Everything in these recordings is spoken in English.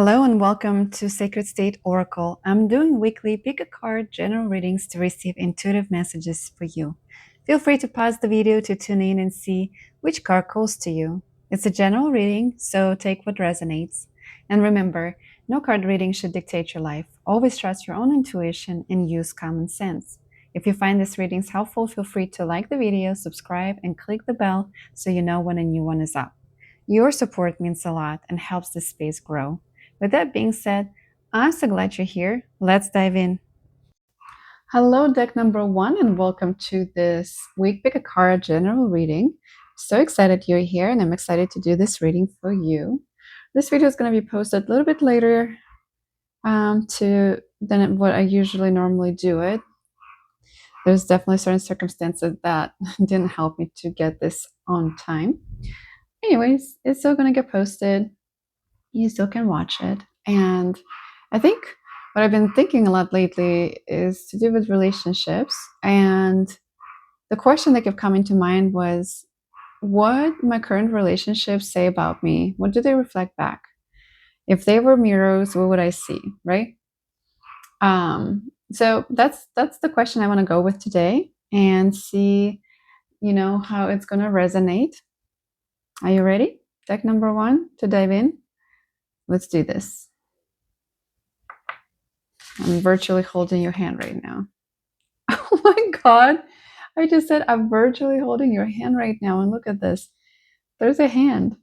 Hello and welcome to Sacred State Oracle. I'm doing weekly pick a card general readings to receive intuitive messages for you. Feel free to pause the video to tune in and see which card calls to you. It's a general reading, so take what resonates. And remember, no card reading should dictate your life. Always trust your own intuition and use common sense. If you find this readings helpful, feel free to like the video, subscribe, and click the bell so you know when a new one is up. Your support means a lot and helps the space grow. With that being said, I'm so glad you're here. Let's dive in. Hello, deck number one, and welcome to this week pick a card general reading. So excited you're here, and I'm excited to do this reading for you. This video is going to be posted a little bit later than what I usually normally do it. There's definitely certain circumstances that didn't help me to get this on time. Anyways, it's still going to get posted. You still can watch it. And I think what I've been thinking a lot lately is to do with relationships. And the question that kept coming to mind was, what my current relationships say about me? What do they reflect back? If they were mirrors, what would I see, right? So that's the question I want to go with today and see, how it's going to resonate. Are you ready? Deck number one to dive in. Let's do this. I'm virtually holding your hand right now. Oh my God. I just said I'm virtually holding your hand right now. And look at this. There's a hand.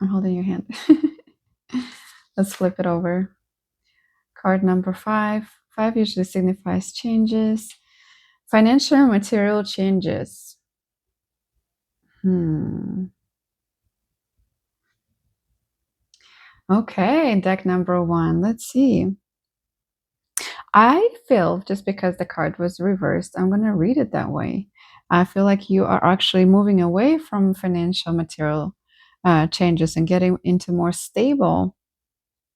I'm holding your hand. Let's flip it over. Card number 5. 5 usually signifies changes. Financial and material changes. Okay, deck number 1. Let's see. I feel, just because the card was reversed, I'm going to read it that way. I feel like you are actually moving away from financial material changes and getting into more stable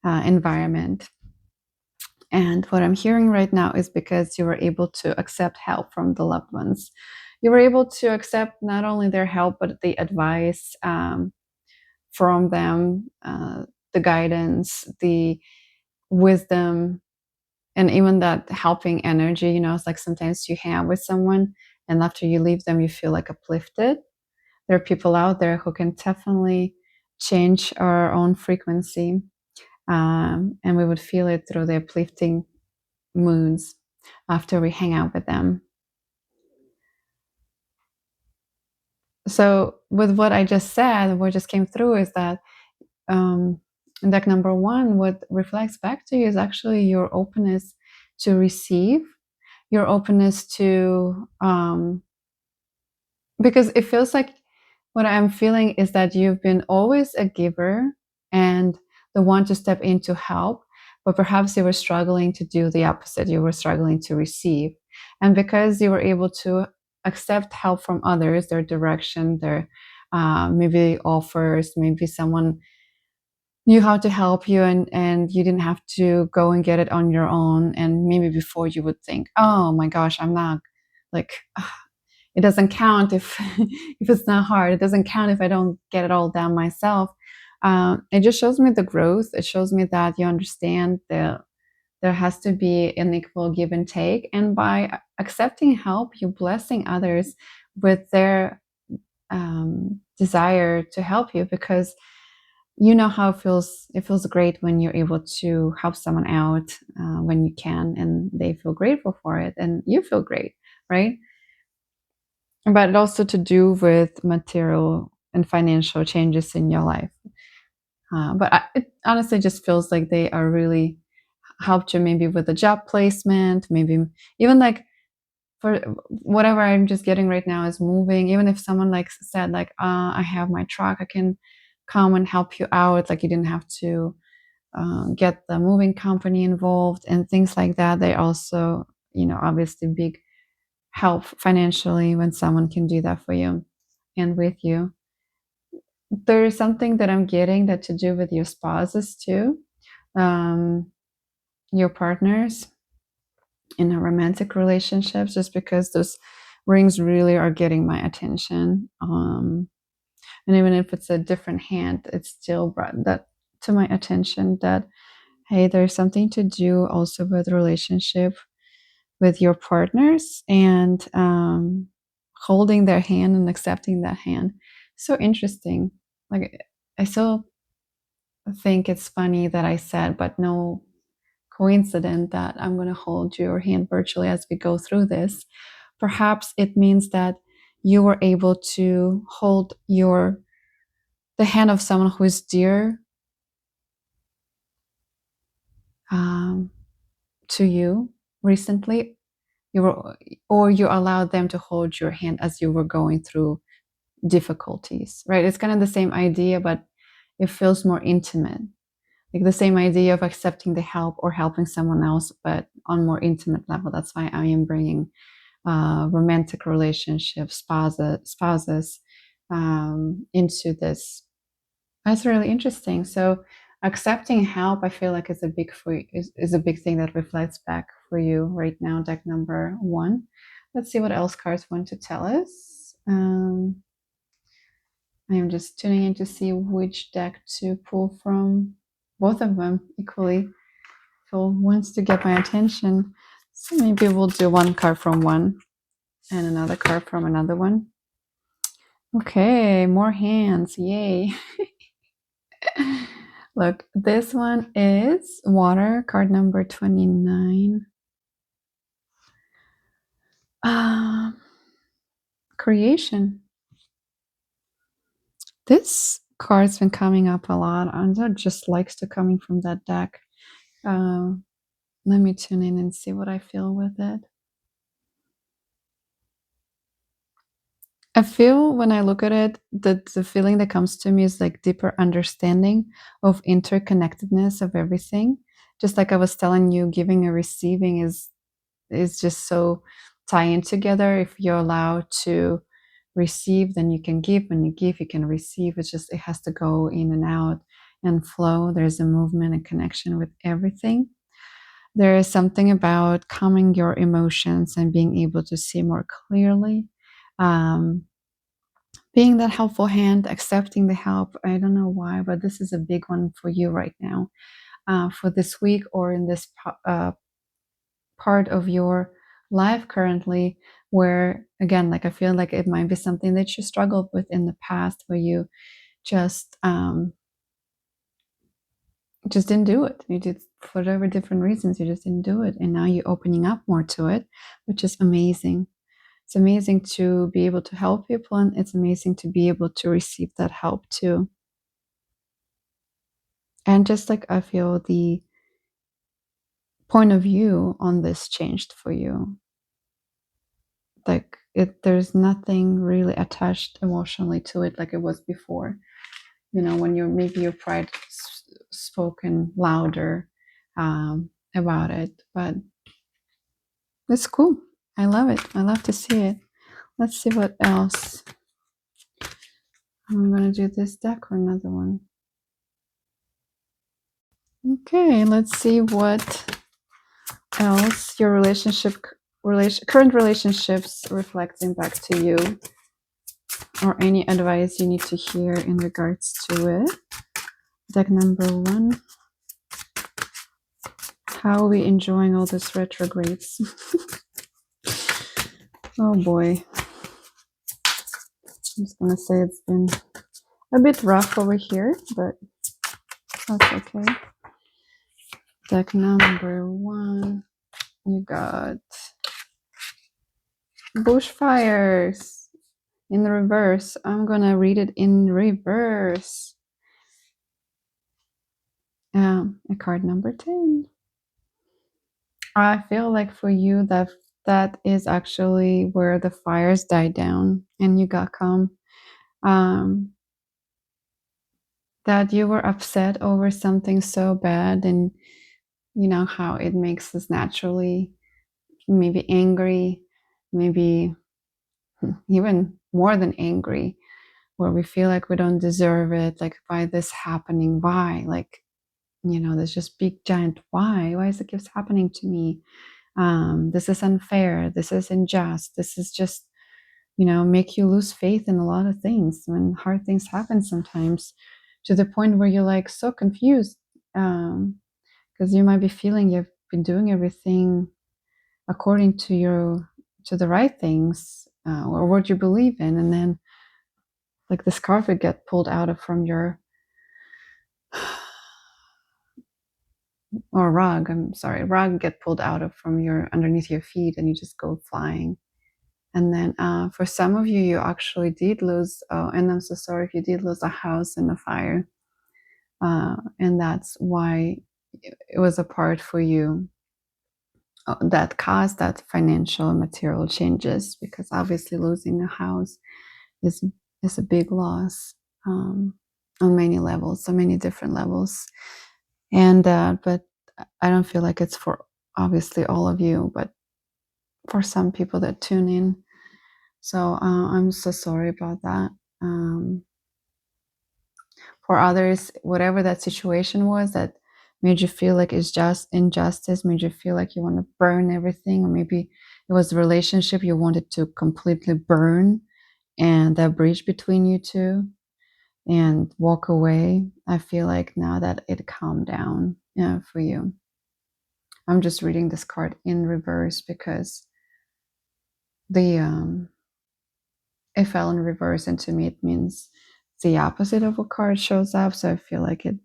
environment. And what I'm hearing right now is because you were able to accept help from the loved ones. You were able to accept not only their help, but the advice from them, the guidance, the wisdom, and even that helping energy. It's like sometimes you hang out with someone and after you leave them, you feel like uplifted. There are people out there who can definitely change our own frequency. And we would feel it through the uplifting moods after we hang out with them. So with what I just said, what just came through is that deck number 1, what reflects back to you is actually your openness to receive, your openness to, because it feels like what I'm feeling is that you've been always a giver and the one to step in to help, but perhaps you were struggling to do the opposite. You were struggling to receive. And because you were able to accept help from others, their direction, their maybe offers, maybe someone knew how to help you and you didn't have to go and get it on your own. And maybe before you would think, oh my gosh, I'm not like, it doesn't count if if it's not hard. It doesn't count if I don't get it all done myself. It just shows me the growth. It shows me that you understand that there has to be an equal give and take. And by accepting help, you're blessing others with their desire to help you, because you know how it feels. It feels great when you're able to help someone out when you can, and they feel grateful for it, and you feel great, right? But it also to do with material and financial changes in your life. But it honestly just feels like they are really helped you, maybe with a job placement, maybe even like for whatever I'm just getting right now is moving. Even if someone like said like, I have my truck, I can come and help you out. Like you didn't have to get the moving company involved and things like that. They also, obviously big help financially when someone can do that for you and with you. There is something that I'm getting that to do with your spouses too, your partners in a romantic relationships, just because those rings really are getting my attention. And even if it's a different hand, it's still brought that to my attention that, hey, there's something to do also with relationship with your partners, and holding their hand and accepting that hand. So interesting. Like, I still think it's funny that I said, but no coincidence that I'm going to hold your hand virtually as we go through this. Perhaps it means that you were able to hold the hand of someone who is dear to you recently. You allowed them to hold your hand as you were going through difficulties, right? It's kind of the same idea, but it feels more intimate. Like the same idea of accepting the help or helping someone else, but on more intimate level. That's why I am bringing romantic relationships, spouses into this. That's really interesting. So accepting help, I feel like is a is a big thing that reflects back for you right now. Deck number 1. Let's see what else cards want to tell us. I am just tuning in to see which deck to pull from. Both of them equally. Phil wants to get my attention. So maybe we'll do one card from one and another card from another one. Okay, more hands. Yay. Look, this one is water, card number 29. Creation. This card's been coming up a lot, and it just likes to coming from that deck. Let me tune in and see what I feel with it. I feel when I look at it that the feeling that comes to me is like deeper understanding of interconnectedness of everything. Just like I was telling you, giving and receiving is just so tying together. If you're allowed to receive, then you can give. When you give, you can receive. It's just, it has to go in and out and flow. There's a movement and connection with everything. There is something about calming your emotions and being able to see more clearly. Being that helpful hand, accepting the help. I don't know why, but this is a big one for you right now, for this week or in this part of your life currently, where again, like I feel like it might be something that you struggled with in the past, where you just didn't do it. You did, for whatever different reasons, you just didn't do it, and now you're opening up more to it, which is amazing. It's amazing to be able to help people, and it's amazing to be able to receive that help too. And just like I feel the point of view on this changed for you. Like there's nothing really attached emotionally to it like it was before. You know, when maybe your pride spoken louder about it, but it's cool. I love it. I love to see it. Let's see what else. I'm gonna do this deck or another one. Okay, let's see what else your current relationships reflecting back to you, or any advice you need to hear in regards to it. Deck number 1. How are we enjoying all this retrogrades? Oh boy. I'm just gonna say it's been a bit rough over here, but that's okay. Deck number 1. You got bushfires in the reverse. I'm gonna read it in reverse. A card number 10. I feel like for you that is actually where the fires died down and you got calm. That you were upset over something so bad, and you know how it makes us naturally maybe angry, maybe even more than angry, where we feel like we don't deserve it. Like, why this happening? Why? Like, you know, there's just big giant why is it keeps happening to me? This is unfair, this is unjust, this is just, you know, make you lose faith in a lot of things. When hard things happen sometimes, to the point where you're like so confused, because you might be feeling you've been doing everything according to the right things, or what you believe in, and then like the scarf would get pulled out of from your or rug, I'm sorry, rug get pulled out of from your underneath your feet, and you just go flying. And then for some of you, you actually did lose, and I'm so sorry if you did lose a house in a fire, and that's why it was a part for you that caused that financial and material changes, because obviously losing a house is a big loss, on many levels, so many different levels. And but I don't feel like it's for obviously all of you, but for some people that tune in. So I'm so sorry about that. For others, whatever that situation was that made you feel like it's just injustice, made you feel like you want to burn everything, or maybe it was a relationship you wanted to completely burn and that bridge between you two and walk away. I feel like now that it calmed down, for you. I'm just reading this card in reverse because the it fell in reverse, and to me it means the opposite of a card shows up. So I feel like it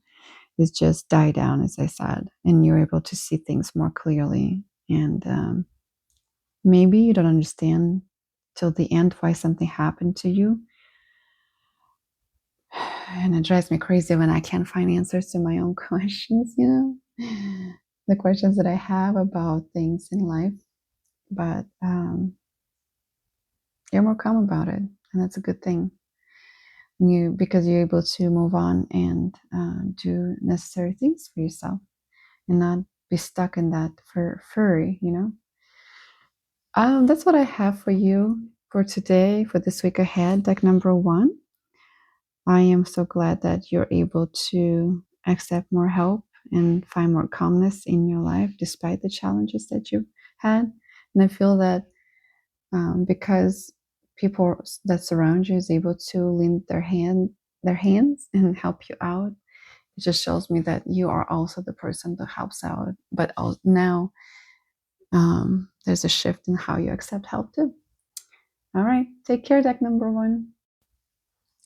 is just die down, as I said, and you're able to see things more clearly. And maybe you don't understand till the end why something happened to you. And it drives me crazy when I can't find answers to my own questions, the questions that I have about things in life. But you're more calm about it, and that's a good thing. Because you're able to move on and do necessary things for yourself and not be stuck in that furry. That's what I have for you for today, for this week ahead. Deck number 1. I am so glad that you're able to accept more help and find more calmness in your life despite the challenges that you've had. And I feel that because people that surround you is able to lend their hands and help you out, it just shows me that you are also the person that helps out. But now there's a shift in how you accept help too. All right, take care, deck number 1.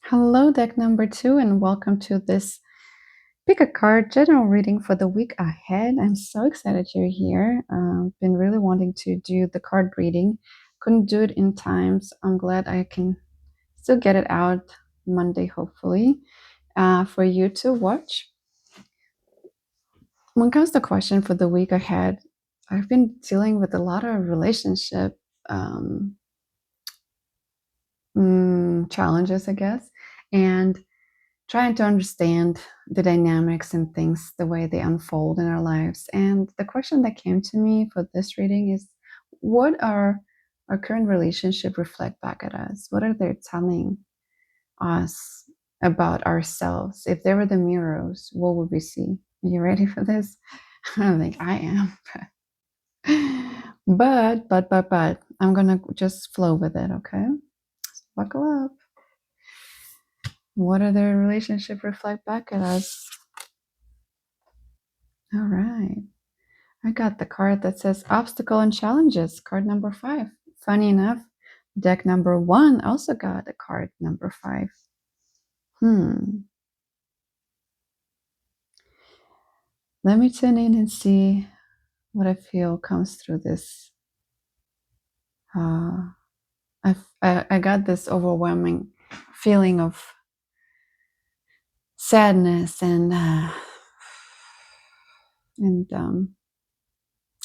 Hello, deck number 2, and welcome to this pick a card general reading for the week ahead. I'm so excited you're here. Been really wanting to do the card reading. Couldn't do it in time, so I'm glad I can still get it out Monday, hopefully, for you to watch. When it comes to the question for the week ahead, I've been dealing with a lot of relationship challenges, I guess, and trying to understand the dynamics and things, the way they unfold in our lives. And the question that came to me for this reading is, what are our current relationship reflect back at us? What are they telling us about ourselves? If they were the mirrors, what would we see? Are you ready for this? I don't think I am. But I'm gonna just flow with it, okay? So buckle up. What are their relationship reflect back at us? All right. I got the card that says obstacle and challenges, card number 5. Funny enough, deck number 1 also got a card number 5. Let me tune in and see what I feel comes through this. I got this overwhelming feeling of sadness and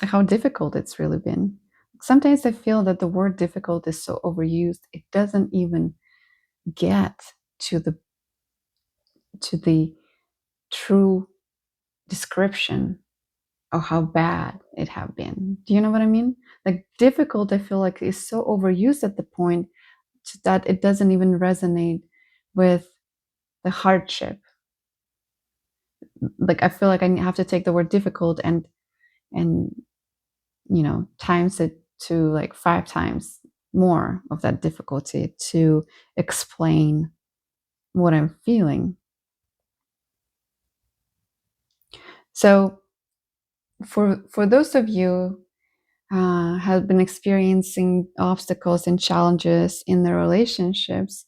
how difficult it's really been. Sometimes I feel that the word difficult is so overused, it doesn't even get to the true description of how bad it have been. Do you know what I mean? Like difficult, I feel like is so overused at the point that it doesn't even resonate with the hardship. Like I feel like I have to take the word difficult and times it to like 5 times more of that difficulty to explain what I'm feeling. So for those of you have been experiencing obstacles and challenges in their relationships,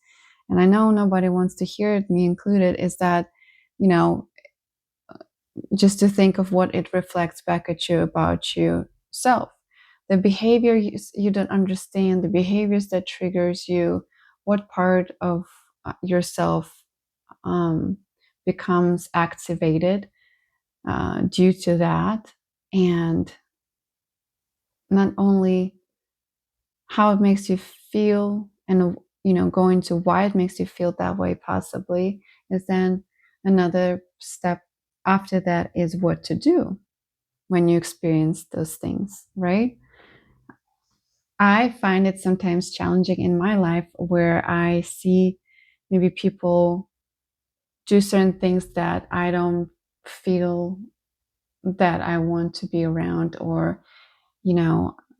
and I know nobody wants to hear it, me included, is that, you know, just to think of what it reflects back at you about yourself. The behavior you don't understand, the behaviors that triggers you, what part of yourself um, becomes activated due to that, and not only how it makes you feel, and going to why it makes you feel that way possibly, is then another step after that is what to do when you experience those things, right? I find it sometimes challenging in my life where I see maybe people do certain things that I don't feel that I want to be around, or,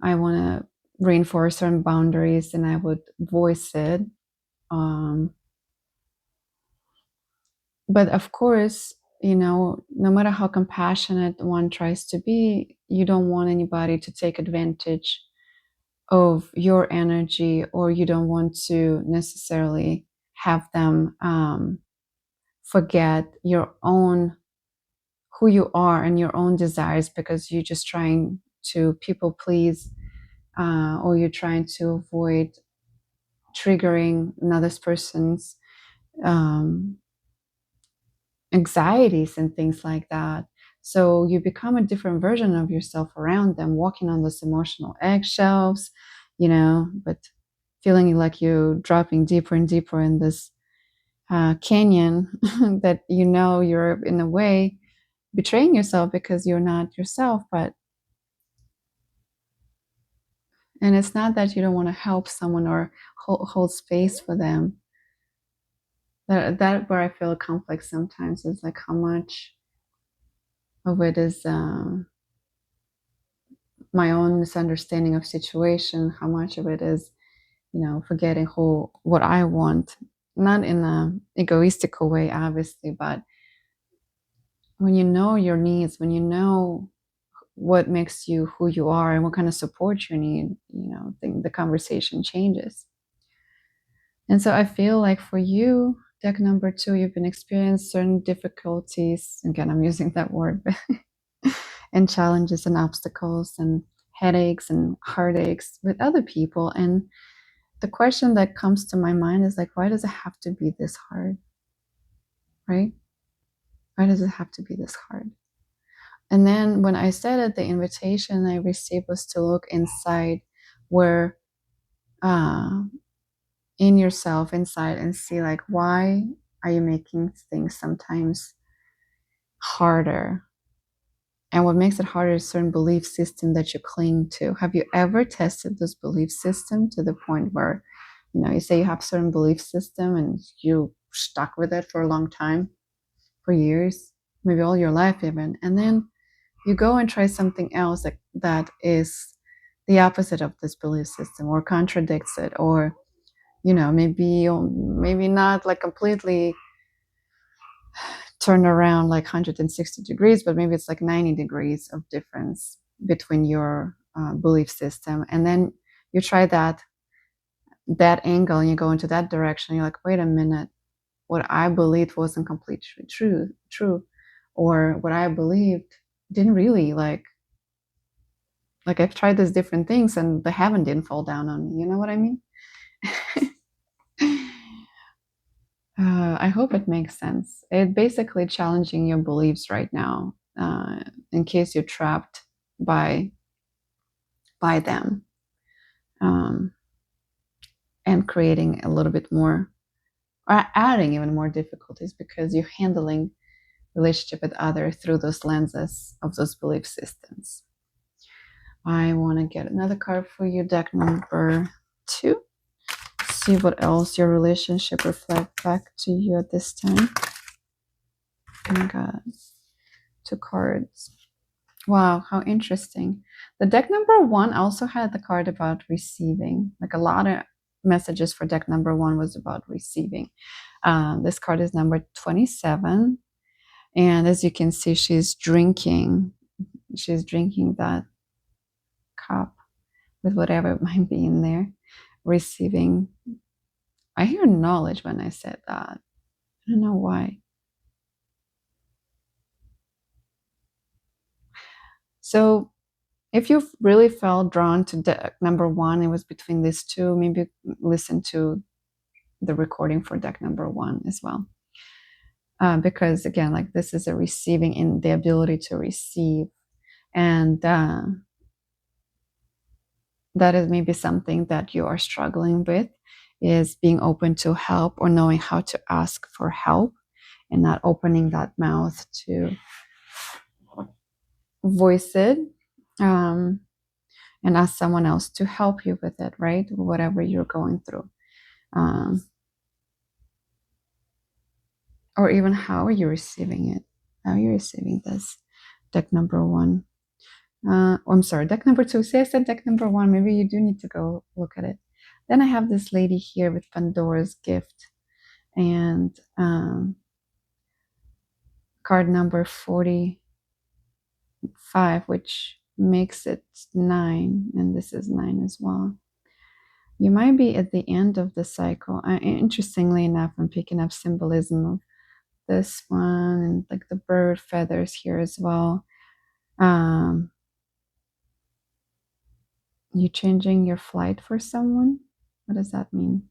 I want to reinforce certain boundaries and I would voice it. Um, but of course, no matter how compassionate one tries to be, you don't want anybody to take advantage of your energy, or you don't want to necessarily have them forget your own who you are and your own desires because you're just trying to people please, or you're trying to avoid triggering another person's um, anxieties and things like that. So you become a different version of yourself around them, walking on those emotional eggshells, but feeling like you're dropping deeper and deeper in this canyon that you're in a way betraying yourself because you're not yourself. And it's not that you don't want to help someone or hold space for them. That where I feel a conflict sometimes is like how much of it is my own misunderstanding of situation, how much of it is, forgetting what I want, not in a egoistical way, obviously, but when you know your needs, when you know what makes you who you are and what kind of support you need, the conversation changes. And so I feel like for you, deck number 2, you've been experiencing certain difficulties. Again, I'm using that word, and challenges and obstacles and headaches and heartaches with other people. And the question that comes to my mind is like, why does it have to be this hard? Right? Why does it have to be this hard? And then when I said it, the invitation I received was to look inside, where in yourself inside, and see like, why are you making things sometimes harder? And what makes it harder is certain belief system that you cling to. Have you ever tested this belief system to the point where, you say you have certain belief system and you stuck with it for a long time, for years, maybe all your life even, and then you go and try something else that is the opposite of this belief system or contradicts it, or maybe not like completely turn around like 160 degrees, but maybe it's like 90 degrees of difference between your belief system. And then you try that angle and you go into that direction. You're like, wait a minute, what I believed wasn't completely true, or what I believed didn't really like I've tried these different things and the heaven didn't fall down on me. You know what I mean? I hope it makes sense. It's basically challenging your beliefs right now, in case you're trapped by them, um, and creating a little bit more, or adding even more difficulties because you're handling relationship with others through those lenses of those belief systems. I want to get another card for you, deck number 2. See what else your relationship reflect back to you at this time. Oh my God, 2 cards. Wow, how interesting. The deck number 1 also had the card about receiving. Like a lot of messages for deck number 1 was about receiving. This card is number 27. And as you can see, she's drinking that cup with whatever might be in there, receiving. I hear knowledge when I said that. I don't know why. So if you really felt drawn to deck number one, it was between these two, maybe listen to the recording for deck number one as well. Because again, like this is a receiving in the ability to receive. And that is maybe something that you are struggling with, is being open to help or knowing how to ask for help and not opening that mouth to voice it, and ask someone else to help you with it, right? Whatever you're going through. Or even how are you receiving it? How are you receiving this? Deck number one. I'm sorry, deck number two. See, I said deck number one. Maybe you do need to go look at it. Then I have this lady here with Pandora's gift, and card number 45, which makes it 9, and this is 9 as well. You might be at the end of the cycle. Interestingly enough, I'm picking up symbolism of this one and like the bird feathers here as well. You changing your flight for someone? What does that mean?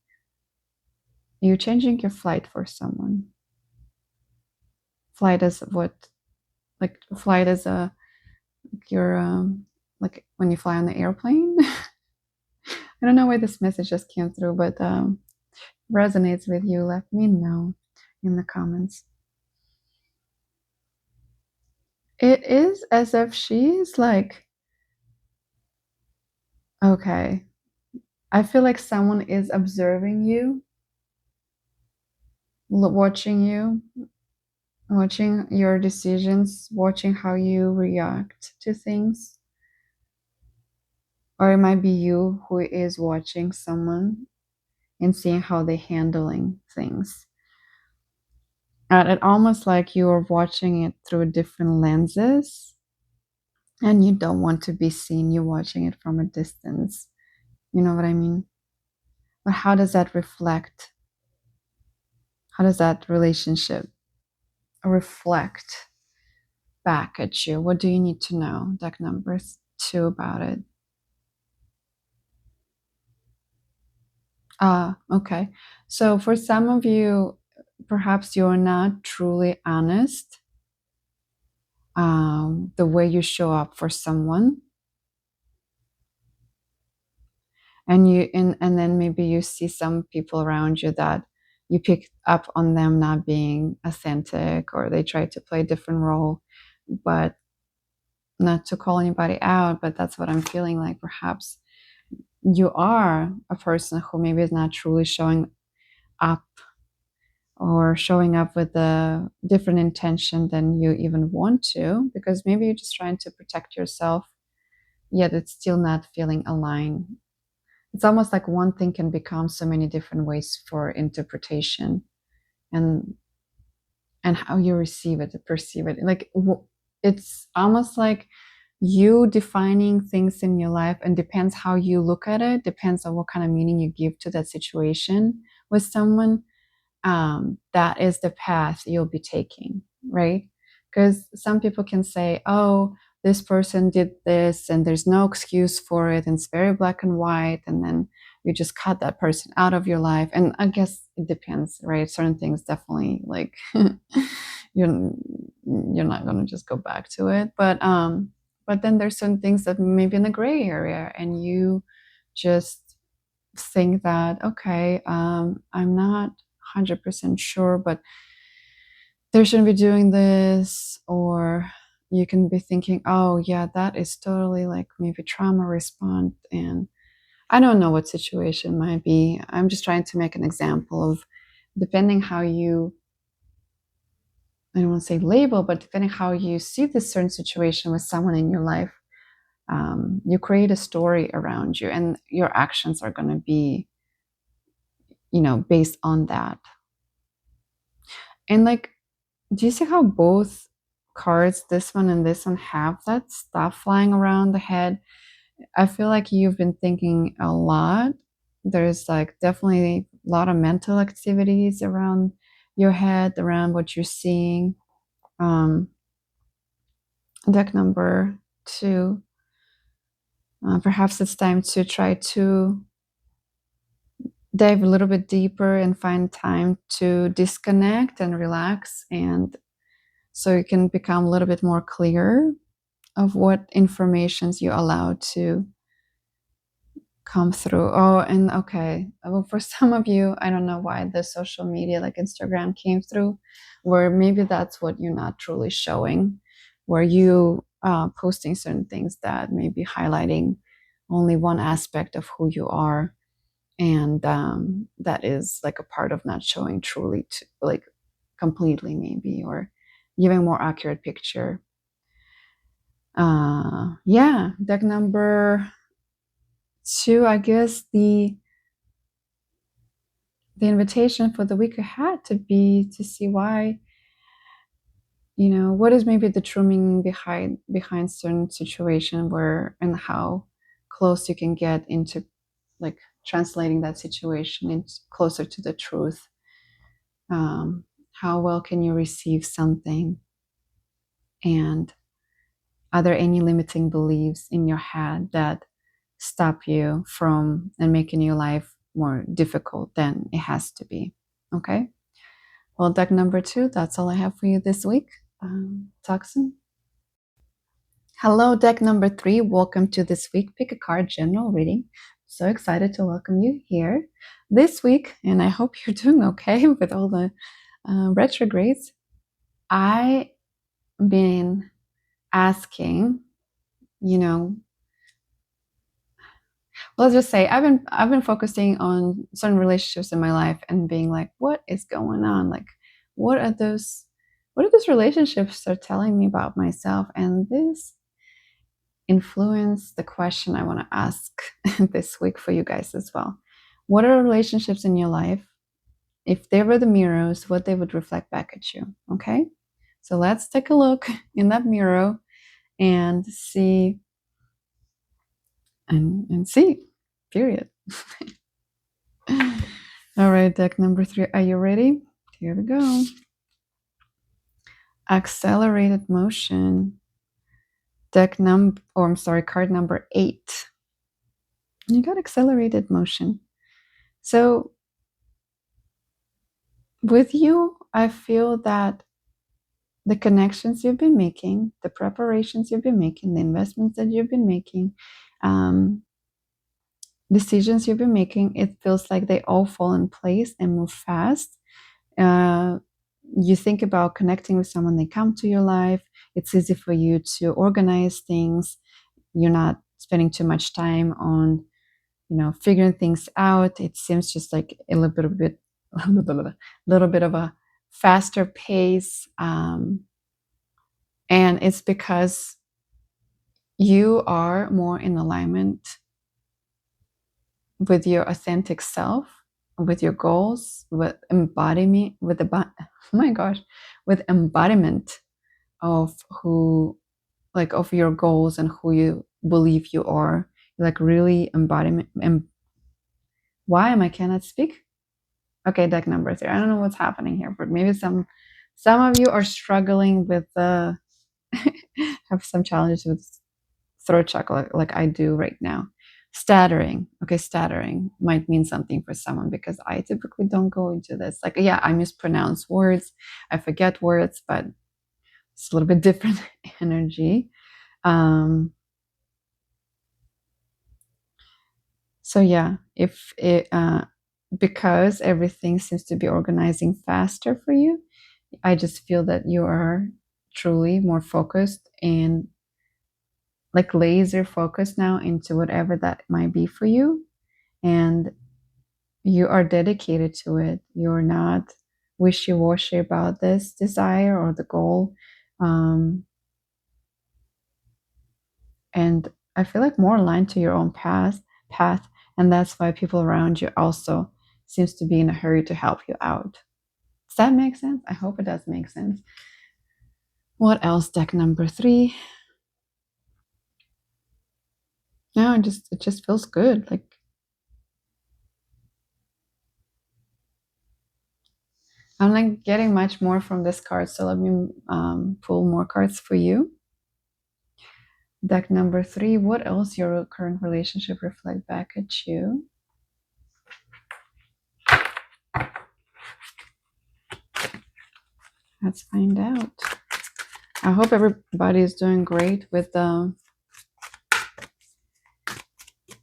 You're changing your flight for someone. Flight is what? Like flight is a your like when you fly on the airplane. I don't know why this message just came through, but resonates with you. Let me know in the comments. It is as if she's like, okay, I feel like someone is observing you, watching you, watching your decisions, watching how you react to things. Or it might be you who is watching someone and seeing how they're handling things. And it almost like you're watching it through different lenses, and you don't want to be seen. You're watching it from a distance. You know what I mean? But how does that reflect? How does that relationship reflect back at you? What do you need to know, deck number 2, about it? Okay. So for some of you, perhaps you're not truly honest the way you show up for someone. And then maybe you see some people around you that you pick up on them not being authentic, or they try to play a different role. But not to call anybody out, but that's what I'm feeling like. Perhaps you are a person who maybe is not truly showing up, or showing up with a different intention than you even want to, because maybe you're just trying to protect yourself, yet it's still not feeling aligned. It's almost like one thing can become so many different ways for interpretation, and how you receive it, perceive it. Like it's almost like you defining things in your life, and depends how you look at it, depends on what kind of meaning you give to that situation with someone. That is the path you'll be taking, right? Because some people can say, oh, this person did this and there's no excuse for it, and it's very black and white, and then you just cut that person out of your life. And I guess it depends, right? Certain things definitely, like you're not going to just go back to it, but then there's certain things that maybe in the gray area, and you just think that, okay, I'm not 100% sure, but they shouldn't be doing this. Or you can be thinking, oh yeah, that is totally like maybe trauma response, and I don't know what situation might be. I'm just trying to make an example of, depending how you, I don't want to say label, but depending how you see this certain situation with someone in your life, you create a story around you, and your actions are going to be, based on that. And like, Do you see how both cards, this one and this one, have that stuff flying around the head? I feel like you've been thinking a lot. There's like definitely a lot of mental activities around your head, around what you're seeing. Um, Deck number 2. Perhaps it's time to try to dive a little bit deeper and find time to disconnect and relax, and so you can become a little bit more clear of what informations you allow to come through. Oh, and okay. Well, for some of you, I don't know why the social media like Instagram came through, where maybe that's what you're not truly showing, where you posting certain things that may be highlighting only one aspect of who you are, and that is like a part of not showing truly to, like completely maybe, or giving a more accurate picture. Yeah, deck number 2, I guess the invitation for the week ahead to be to see why, what is maybe the true meaning behind certain situation, where and how close you can get into like translating that situation into closer to the truth. How well can you receive something, and are there any limiting beliefs in your head that stop you from and making your life more difficult than it has to be? Okay. Well, deck number 2, that's all I have for you this week. Talk soon. Hello, deck number 3. Welcome to this week Pick a Card general reading. So excited to welcome you here this week, and I hope you're doing okay with all the retrogrades. I've been asking, let's just say I've been focusing on certain relationships in my life and being like, what is going on? Like, what are those relationships are telling me about myself? And this influenced the question I want to ask this week for you guys as well. What are relationships in your life? If they were the mirrors, what they would reflect back at you. Okay? So let's take a look in that mirror and see and see. Period. All right, deck number 3. Are you ready? Here we go. Accelerated motion. Card number 8. You got accelerated motion. So with you, I feel that the connections you've been making, the preparations you've been making, the investments that you've been making, decisions you've been making, it feels like they all fall in place and move fast. You think about connecting with someone, they come to your life. It's easy for you to organize things. You're not spending too much time on, figuring things out. It seems just like a little bit of a faster pace. And it's because you are more in alignment with your authentic self, with your goals, with embodiment, with embodiment of who, like, of your goals and who you believe you are. Like really embodiment. Why am I cannot speak? Okay, deck number 3. I don't know what's happening here, but maybe some of you are struggling with have some challenges with throat chakra, like I do right now. Stuttering. Okay, stuttering might mean something for someone, because I typically don't go into this. Like, yeah, I mispronounce words, I forget words, but it's a little bit different energy. So yeah, if it because everything seems to be organizing faster for you, I just feel that you are truly more focused and like laser focused now into whatever that might be for you, and you are dedicated to it. You're not wishy-washy about this desire or the goal. And I feel like more aligned to your own path, and that's why people around you also seems to be in a hurry to help you out. Does that make sense? I hope it does make sense. What else? Deck number 3. No, it just feels good. Like, I'm like getting much more from this card, so let me pull more cards for you. Deck number 3. What else your current relationship reflect back at you? Let's find out. I hope everybody is doing great with the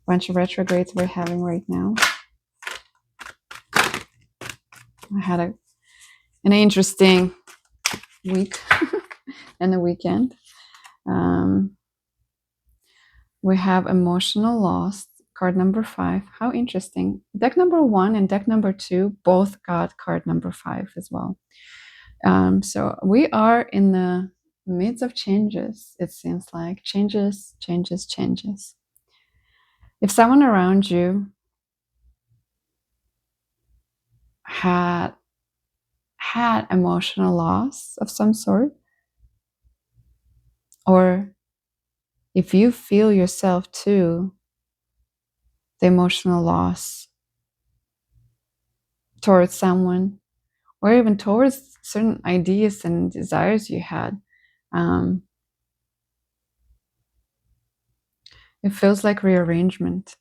bunch of retrogrades we're having right now. I had an interesting week and a weekend. We have emotional loss, card number 5. How interesting. Deck number 1 and deck number 2 both got card number 5 as well. So we are in the midst of changes, it seems like. Changes. If someone around you had emotional loss of some sort, or if you feel yourself too, the emotional loss towards someone, or even towards certain ideas and desires you had, it feels like rearrangement.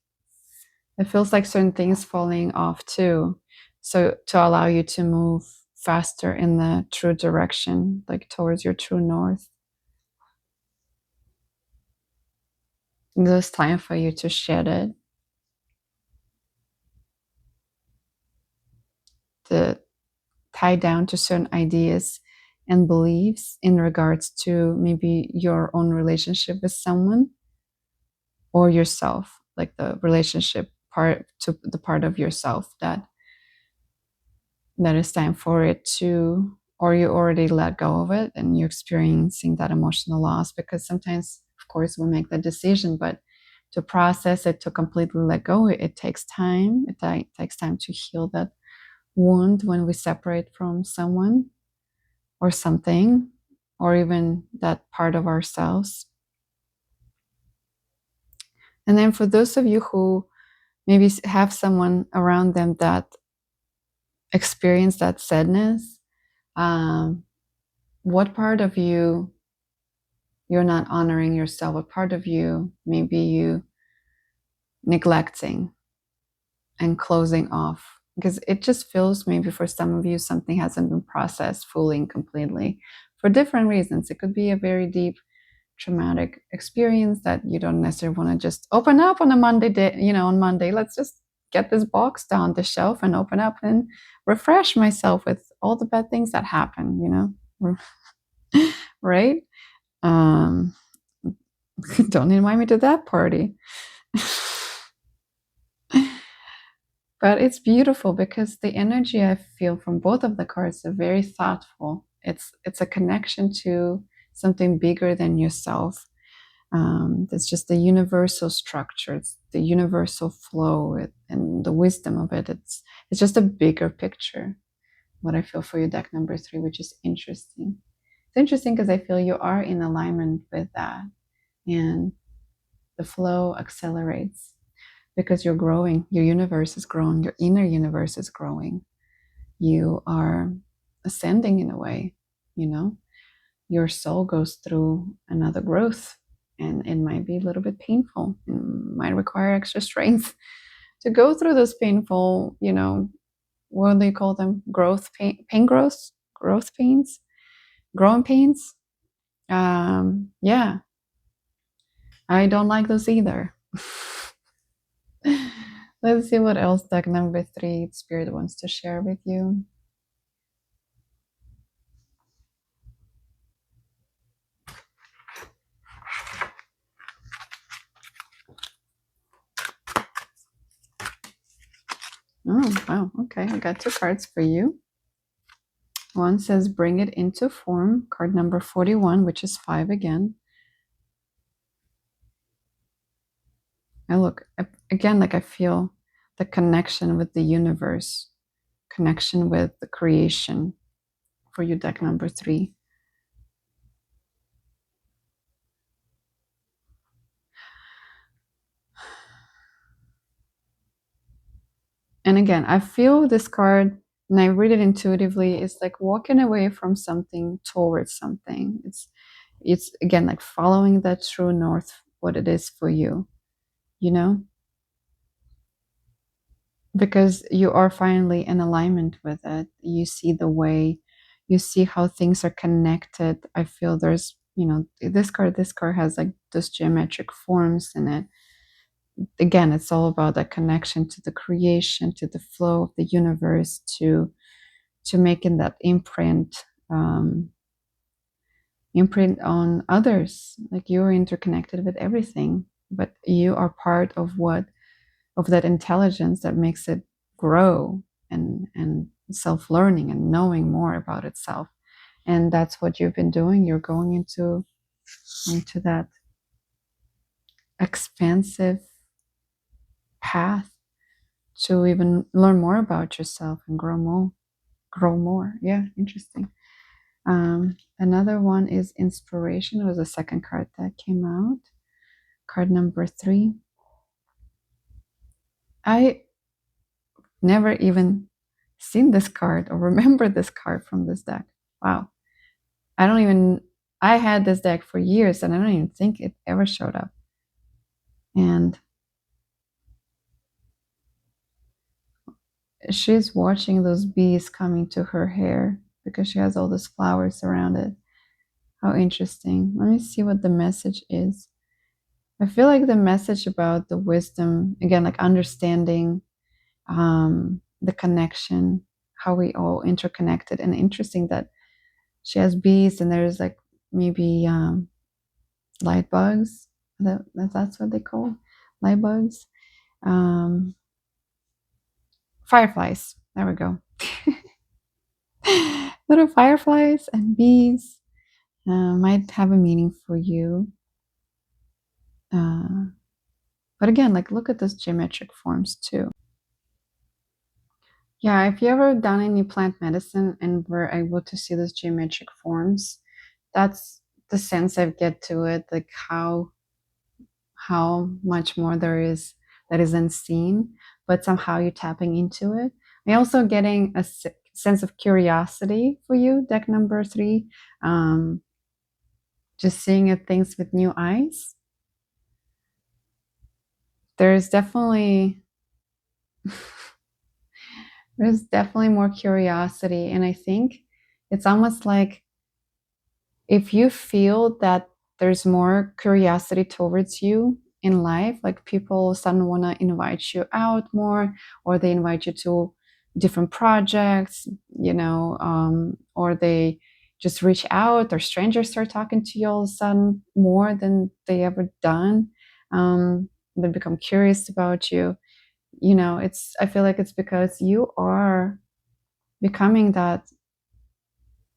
It feels like certain things falling off too. So to allow you to move faster in the true direction, like towards your true north. There's time for you to shed it, to tie down to certain ideas and beliefs in regards to maybe your own relationship with someone or yourself, like the relationship part, to the part of yourself that is time for it to, or you already let go of it and you're experiencing that emotional loss. Because sometimes, of course, we make the decision, but to process it, to completely let go, it takes time. It takes time to heal that wound when we separate from someone or something, or even that part of ourselves. And then for those of you who maybe have someone around them that experience that sadness, what part of you're not honoring yourself? What part of you maybe you neglecting and closing off? Because it just feels maybe for some of you something hasn't been processed fully and completely for different reasons. It could be a very deep traumatic experience that you don't necessarily want to just open up on a Monday day, on Monday. Let's just get this box down the shelf and open up and refresh myself with all the bad things that happen, right? Don't invite me to that party. But it's beautiful because the energy I feel from both of the cards are very thoughtful. It's a connection to something bigger than yourself. It's just the universal structure, it's the universal flow, and the wisdom of it. It's just a bigger picture. What I feel for you, deck number 3, which is interesting. It's interesting because I feel you are in alignment with that, and the flow accelerates because you're growing. Your universe is growing. Your inner universe is growing. You are ascending in a way. Your soul goes through another growth. And it might be a little bit painful. It might require extra strength to go through those painful, what do you call them? Growth pains, growing pains. Yeah, I don't like those either. Let's see what else deck number 3 Spirit wants to share with you. Oh, wow. Okay, I got 2 cards for you. One says bring it into form, card number 41, which is 5 again. I look again, like I feel the connection with the universe connection with the creation for you, deck number 3. And again, I feel this card and I read it intuitively. It's like walking away from something towards something. It's again like following that true north, what it is for you, you know? Because you are finally in alignment with it. You see the way, you see how things are connected. I feel there's, this card has like those geometric forms in it. Again, it's all about that connection to the creation, to the flow of the universe, to making that imprint on others. Like you're interconnected with everything, but you are part of that intelligence that makes it grow and self-learning and knowing more about itself. And that's what you've been doing. You're going into that expansive path to even learn more about yourself and grow more. Yeah, interesting. Another one is inspiration. It was the second card that came out. Card number 3. I never even seen this card or remember this card from this deck. Wow. I had this deck for years and I don't even think it ever showed up. And she's watching those bees coming to her hair because she has all those flowers around it. How interesting. Let me see what the message is. I feel like the message about the wisdom, again, like understanding the connection, how we all interconnected, and interesting that she has bees and there's like maybe light bugs. That's what they call light bugs. Fireflies. There we go. Little fireflies and bees might have a meaning for you. But again, like look at those geometric forms too. Yeah, if you ever done any plant medicine and were able to see those geometric forms, that's the sense I get to it, like how much more there is that is unseen, but somehow you're tapping into it. I'm also getting a sense of curiosity for you, deck number 3. Just seeing at things with new eyes. There's definitely more curiosity, and I think it's almost like if you feel that there's more curiosity towards you in life, like people suddenly want to invite you out more, or they invite you to different projects, or they just reach out, or strangers start talking to you all of a sudden more than they ever done. They become curious about you. I feel like it's because you are becoming that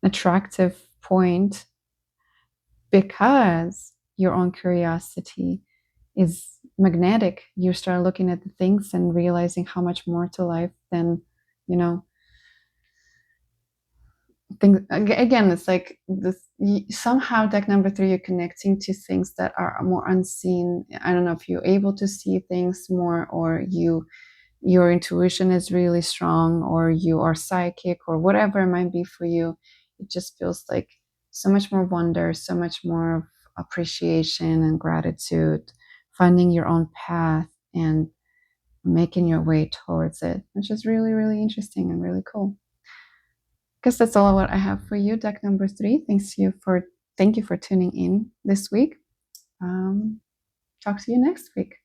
attractive point because your own curiosity is magnetic. You start looking at the things and realizing how much more to life than, things. Again, it's like this, somehow deck number 3, you're connecting to things that are more unseen. I don't know if you're able to see things more, or your intuition is really strong, or you are psychic, or whatever it might be for you. It just feels like so much more wonder, so much more appreciation and gratitude, finding your own path and making your way towards it, which is really, really interesting and really cool. I guess that's all what I have for you, deck number 3. Thank you for tuning in this week. Talk to you next week.